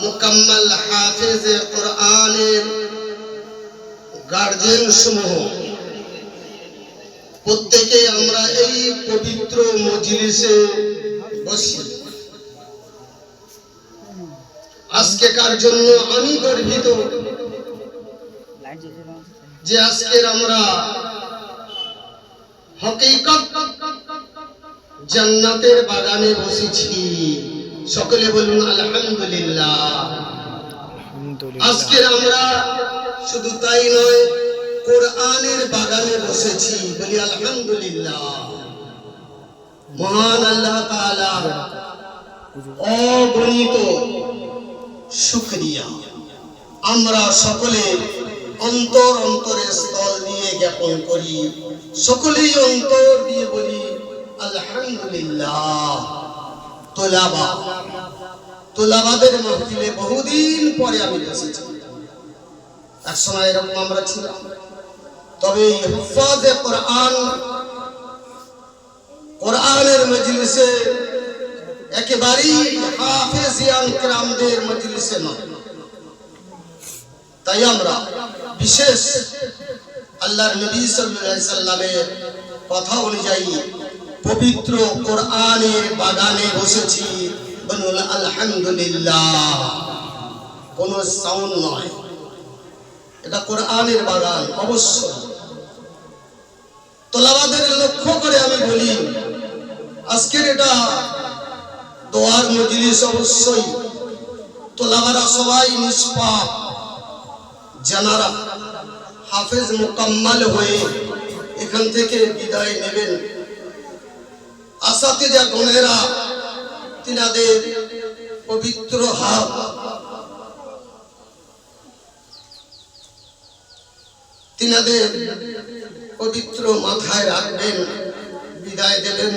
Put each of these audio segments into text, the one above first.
মুকাম্মাল হাফেজে কোরআনের গার্জিয়ান সমূহ প্রত্যেকে আমরা এই পবিত্র মজলিসে বসি। আজকেকার জন্য আমি গর্বিত যে আজকের আমরা হকিকত জান্নাতের বাগানে বসেছি। সকলে বলুন আলহামদুলিল্লাহ। আজকের আমরা শুধু তাই নয়, কোরআনের বাগানে বসেছি, বলি আলহামদুলিল্লাহ। মহান আল্লাহ তাআলা অগণিত শুকরিয়া আমরা সকলে অন্তরের স্থল দিয়ে জ্ঞাপন করি। সকলেই অন্তর দিয়ে বলি আলহামদুলিল্লাহ। তোলাবাদের মাহফিলে বহুদিন পরে আমি বসেছি। এক সময় এরকম আমরা ছিলাম, তবে হুফাজে কোরআনের মজলিসে একেবারেই হাফেজিয়ান কিরামদের মজলিসে নয়। তাই আমরা বিশেষ আল্লাহর নবী সাল্লাল্লাহু আলাইহি সাল্লামের কথা অনুযায়ী পবিত্র কোরআনের বাগানে বসেছি। বলুন আলহামদুলিল্লাহ। কোনো সাউন্ড নয়, এটা কোরআনের বাগান। অবশ্যই তোলাবাদের লক্ষ্য করে আমি বলি, আজকের এটা দোয়ার মজলিস। অবশ্যই তোলাবারা সবাই নিষ্পাপ, যারা হাফেজ মুকাম্মাল হয়ে এখান থেকে বিদায় নেবেন। আসাতিজা গণেরা তিনাদের পবিত্র হাত তিনাদের পবিত্র মাথায় রাখবেন, বিদায় দেবেন।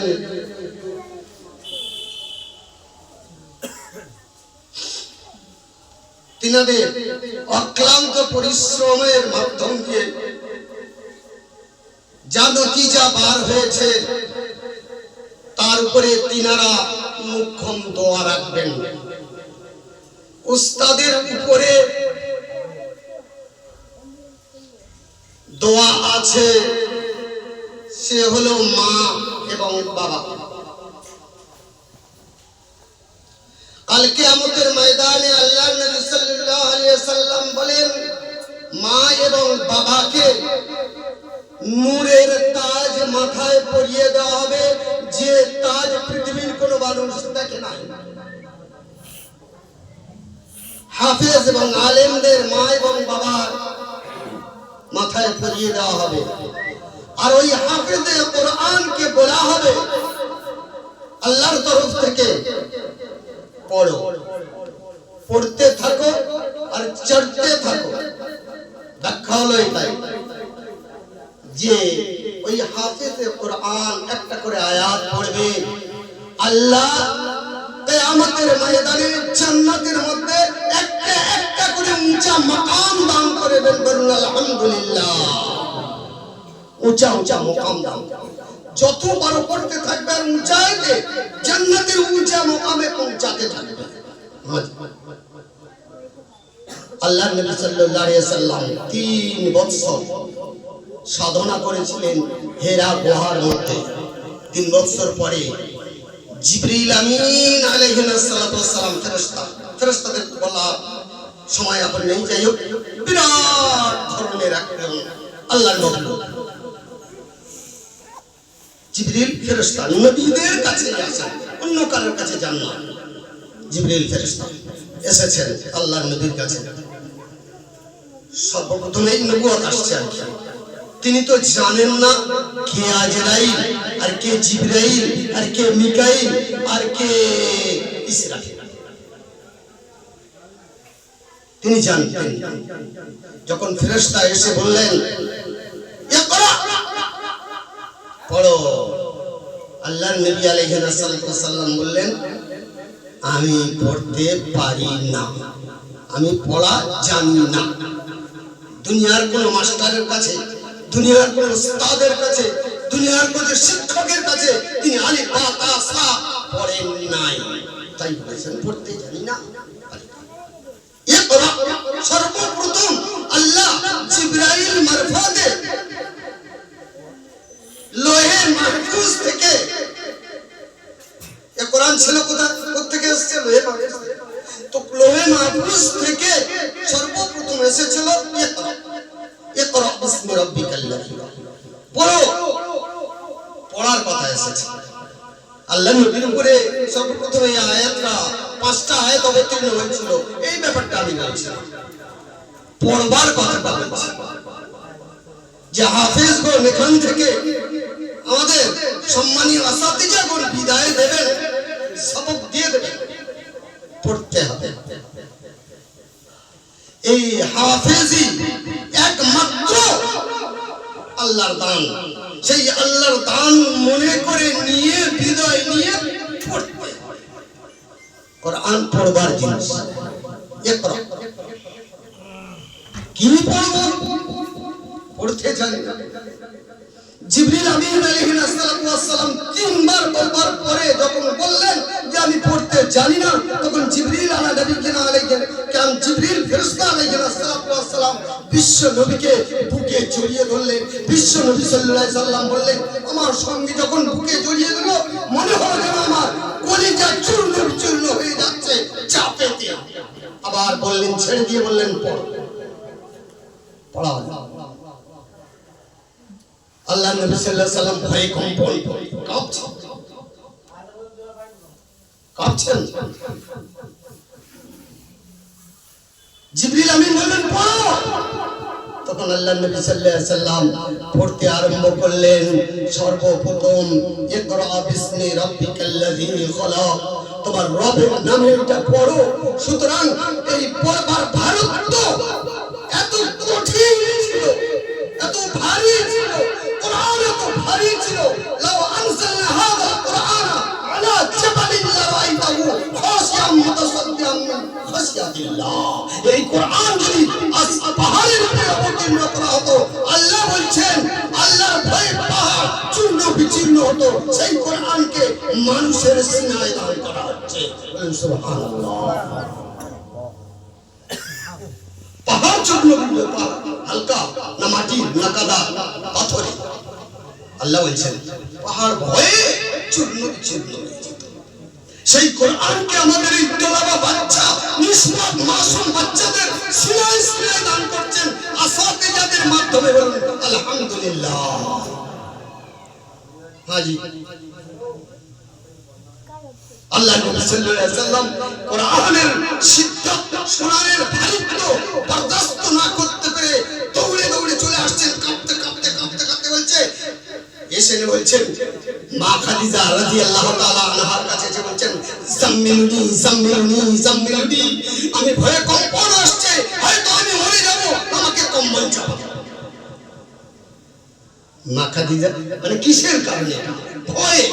তিনাদের অক্লান্ত পরিশ্রমের মাধ্যম দিয়ে যা নতিজা বার হয়েছে তার উপরে তিনারা মুখ্যম দোয়া রাখবেন। উস্তাদের উপরে দোয়া আছে, সে হলো মা এবং বাবা। কাল কিয়ামতের ময়দানে আল্লাহর নবী সাল্লাল্লাহু আলাইহি ওয়াসাল্লাম বলেন, মা এবং বাবাকে নূরের তাজ মাথায় পরিয়ে দেওয়া হবে, যে তাজ পৃথিবীর কোন মানুষ দেখে নাই। হাফেজ এবং আলেমদের মা এবং বাবার মাথায় পরিয়ে দেওয়া হবে। আর ওই হাফেজে কোরআনকে বলা হবে আল্লাহর তরফ থেকে, পড়ো, পড়তে থাকো আর চড়তে থাকো। ব্যাখ্যা হলো এটাই যে ওই হাফেজে কোরআন একটা করে আয়াত পড়বে, আল্লাহ কিয়ামতের ময়দানে জান্নাতের মধ্যে একটা একটা করে উঁচা মাকাম দান করে দেন। বলুন আলহামদুলিল্লাহ। উঁচা উঁচা মাকাম দান, যত বড় করতে থাকবে আর উঁচাইতে জান্নাতের উঁচা মাকামে পৌঁছাতে থাকবে। আল্লাহর নবী সাল্লাল্লাহু আলাইহি ওয়াসাল্লাম 3 বছর সাধনা করেছিলেন হেরা গুহার মধ্যে। 3 বছর পরে জিবরিল আমিন আলাইহিস সালাম ফেরেশতাদের বলা সময় এখন নেই, যাই হোক, বিরাট ধরনের একজন আল্লাহর নবী জিবরিল ফেরেশতা নবীদের কাছে আসেন, অন্য কারোর কাছে যান না। জিবরিল ফেরেশতা এসেছেন আল্লাহর নবীর কাছে। সর্বপ্রথমেই নবুয়ত আসছে আর কি। তিনি তো জানেন না কে আজরাইল আর কে জিবরাইল আর কে মিকাইল আর কে ইসরাফিল। তিনি জানতেন। যখন ফেরেশতা এসে বললেন ইকরা, পড়ো, আল্লাহর নবী আলাইহিস সালাম বললেন, আমি পড়তে পারি না, আমি পড়া জানি না। দুনিয়ার কোন মাস্টারের কাছে, দুনিয়ার কোন উস্তাদের কাছে, দুনিয়ার কোন শিক্ষকের কাছে তিনি আলিফ বা তা সা পড়েন নাই, তাই বলেছেন পড়তে জানি না। লোহে মাহফুজ থেকে সর্বপ্রথম এসেছিল ইকরা, ইকরা বিসমি রাব্বিকাল্লাযী, পড়ো, পড়ার কথা এসেছে। আল্লাহর নবীর উপরে সর্বপ্রথম এই আয়াতটা 5টা আয়াত অবতীর্ণ হয়েছিল, এই ব্যাপারটা আমি বলছি, পড়বার কথাটা বলছি। যে হাফেজগণ এখান থেকে আমাদের সম্মানীয় আসাতিজাগণ বিদায় দেবেন, সবক দিয়ে দেবেন, পড়তে হবে। এই হাফেজি একমাত্র আল্লাহর দান, সেই আল্লাহর দান মনে করে নিয়ে বিদায় নিয়ে পড়তে হবে। কোরআন পড়বার জিনিস। ইকরা, কি পড়বো? পড়তে জানি না। জিবরিল আমিন আলাইহিস সালাম 3বার বলবার পরে যখন বললেন যে আমি পড়তে জানি না, তখন জিবরিল আলা নবীনা আলাইহিস কাম জিবরিল ফেরেশতা আলাইহিস সালাম বিশ্ব নবীকে বুকে জড়িয়ে ধরলেন। বিশ্ব নবী সাল্লাল্লাহু আলাইহি সাল্লাম বললেন, আমার সঙ্গে যখন বুকে জড়িয়ে দিল মনে হলো যেন আমার কলিজা চূর্ণ বিচূর্ণ হয়ে যাচ্ছে চাপেতে। আবার বললেন, ছেড়ে দিয়ে বললেন পড়। পড়া হলো। আল্লাহ নবী সাল্লাল্লাহু আলাইহি সাল্লাম ভয়ে কম্পন কাঁপছেন। জিবরিল আমিন বললেন পড়ো। তখন আল্লাহ নবী সাল্লাল্লাহু আলাইহি সাল্লাম পড়তে আরম্ভ করলেন। সর্বপ্রথম ইকরা বিসমি রাব্বিকাল্লাযী খলাক, তোমার রবের নামে এটা পড়ো। সুতরাং এই পড়বার ভারত এত কঠিন ছিল, এত ভারী ছিল, কোরআন এত ভারী ছিল। লাউ আনজালনা হাযা কুরআন আলা জাবালিন লারাইতাহু খাশিয়াম মুতাসাদ্দিআন মিন খাশিয়াতিল্লাহ। এই কোরআন যদি পাহাড়ের উপরে অবতীর্ণ করা হতো, আল্লাহ বলছেন আল্লাহর ভয়ে পাহাড় চূর্ণ বিচূর্ণ হতো। সেই কোরআনকে মানুষের সিনায় দান করা হচ্ছে। সুবহানাল্লাহ। পাহাড় চূর্ণ বিচূর্ণ, হালকা না মাটি না কাদা পাথরে। আল্লাহ বলছেন পাহাড় ভয়ে চূর্ণ বিচূর্ণ হয়ে যেত। সেই কোরআনকে আমাদের এই তোলাবা বাচ্চা, নিষ্পাপ মাসুম বাচ্চাদের সিনায় সিনায় দান করছেন আসাতিজাদের মাধ্যমে। বলুন আলহামদুলিল্লাহ। হাজি আল্লাহ নবী সাল্লাল্লাহু আলাইহি সাল্লাম কোরআনের শিদ্দত, কোরআনের ভারিত্ব বরদাস্ত না করতে পেরে দৌড়ে দৌড়ে চলে আসছেন। কাঁপতে কাঁপতে কাঁপতে কাঁপতে বলছে, এসে বলছেন মা খাদিজা রাদিয়াল্লাহু তাআলা আনহার কাছে এসে বলছেন, জাম্মিলুনি জাম্মিলুনি জাম্মিলুনি, আমি ভয়ে কম্পন আসছে, হয়তো আমি মরে যাব, আমাকে কম্বল চাও। মা খাদিজা মানে কিসের কারণে? ভয়,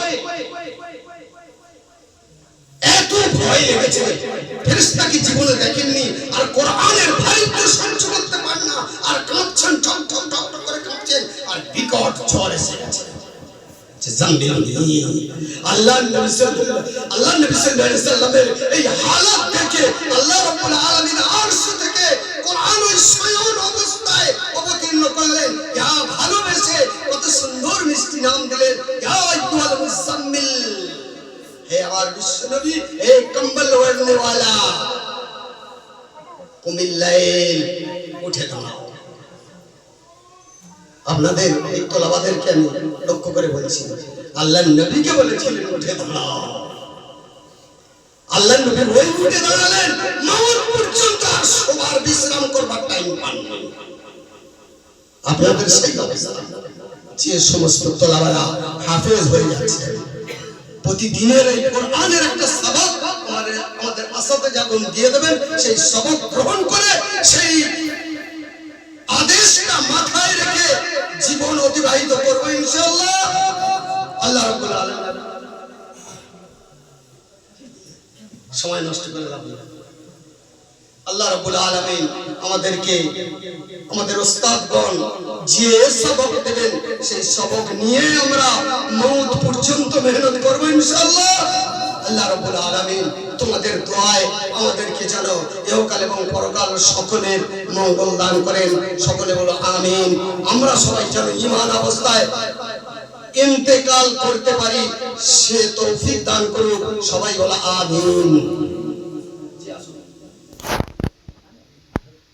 এত ভয় লেগেছে। ফেরেশতা কি জীবনে দেখেননি? আর কোরআনের ভারিত্ব সহ্য করতে পারেন না, আর কাঁপছেন, ঠক ঠক ঠক ঠক করে কাঁপছেন, আর বিকট জ্বর এসে গেছে। আল্লাহ নবী সাল্লাল্লাহু আলাইহি সাল্লামের এই হালাত দেখে আল্লাহ রাব্বুল আলামিন আরশ থেকে কোরআন ওই শয়ন অবস্থায় অবতীর্ণ করলেন। ইয়া ভালোবেসে কত সুন্দর মিষ্টি নাম দিলেন, ইয়া আইয়ুহাল মুসাম্মিল, হে আমার বিশ্বনবী, হে কম্বল ওড়নে वाला, কুমিল লাইল, উঠে দাঁড়াও। আপনাদের এই তোলাবাদেরকে আমি লক্ষ্য করে বলছি, আল্লাহর নবীকে বলেছিলেন উঠে দাঁড়াও। আল্লাহর নবী ওই উঠে দাঁড়ালেন, মাওয়ার পর্যন্ত আর সবার বিশ্রাম করবার টাইম পাননি। আপনাদের সেই অবস্থা, যে সমস্ত তোলাবারা হাফেজ হয়ে যাচ্ছে, প্রতিদিনের এই কোরআনের একটা সবক আমাদের আসাতিজাগণ দিয়ে দেবেন। সেই সবক গ্রহণ করে সেই আদেশটা মাথায় রেখে জীবন অতিবাহিত করবো ইনশাআল্লাহ। আল্লাহ রাব্বুল আলামিন সময় নষ্ট করে লাভ নেই। আল্লাহ রাব্বুল আলামিন আমাদেরকে, আমাদের ওস্তাদগণ যে সবক দেবেন সেই সবক নিয়ে আমরা মওত পর্যন্ত মেহনত করব ইনশাআল্লাহ। আল্লাহ রাব্বুল আলামিন তোমাদের দোয়ায় আমাদেরকে যেন ইহকাল এবং পরকাল সকলের মঙ্গল দান করেন। সকলে বলো আমিন। আমরা সবাই যেন ঈমান অবস্থায় ইন্তেকাল করতে পারি, সে তৌফিক দান করুন। সবাই বলো আমিন।